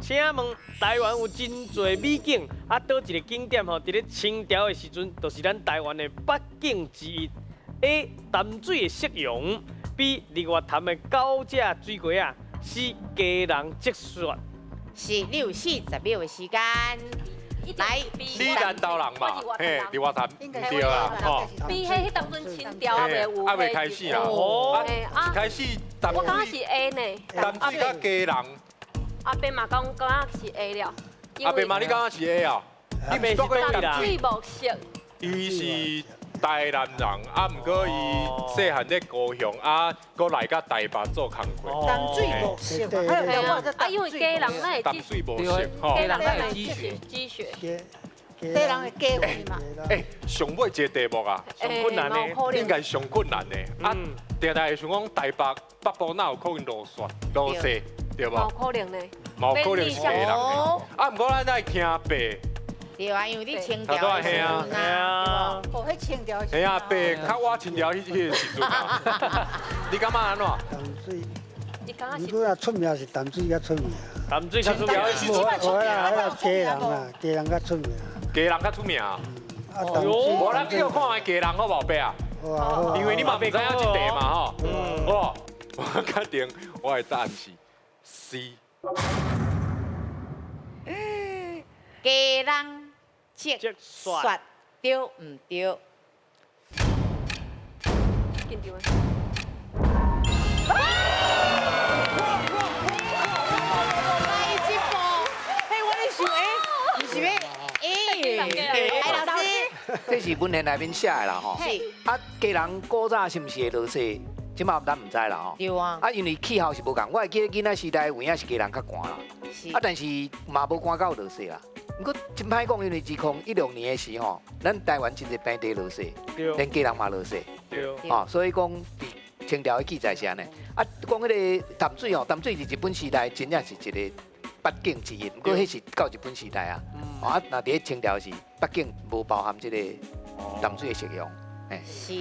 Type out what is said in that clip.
请问台湾有真侪美景，倒一个景点伫咧清朝的时阵，就是咱台湾的八景之一。A. 淡水的色容 ，B. 日月潭的高架水龟啊 ，C. 家人积雪。是你有40秒的时间，来，你南投人嘛，嘿，日月潭唔对啦，吼。比迄当阵清朝还袂有。还未开始啦，哦，一开始淡我感觉水是 A 呢。淡水甲家人，阿伯嘛感觉是 A 了。阿伯嘛，你感觉是 A 啊？你没是对啦淡水木色。伊是台南人，毋过伊细汉在高雄，搁来甲台北做工课。淡水无色，还有对了我啊，因为家人咱会淡积水无色，吼。家人咱会积雪。家人的家伙嘛。上尾一个题目啊，上困难的应该上困难的。定定会想讲台北部哪有可能落雪落雪，对冇无？可能呢。冇可能是家人的。毋过咱爱听白。对啊，因为你清朝的时阵啊，哦，迄清朝是。哎呀，白较我清朝迄个时阵啊。你感觉安怎？淡水，伊感觉是唔过啊出名是淡水较出名。淡水较出名。我啦，家人啦，家人较出名。家人较出名。啊，淡水。无咱叫看下家人好无白啊？因为你嘛袂知影即题嘛吼。我决定我的答案是 C。家人积积雪雪，对唔对？紧张啊！嘿，我咧想，你是要哎，老师，这是文献内面写的啦吼。是啊，家人古早是毋是会落雪？即马咱唔知啦吼。对啊，啊，因为气候是无共，我会记得囡仔时代有影是家人较寒啦。是啊，但是嘛无寒到落雪啦。不过真歹讲，因为自2016年的时吼，咱台湾真侪平地落雪，连家人嘛落雪。对。哦，所以讲伫清朝的记载是安尼。啊，讲迄个淡水哦，淡水是日本时代真正是一个八景之一，不过迄是到日本时代啊。哦，啊，那伫清朝是八景无包含这个淡水的色用。是。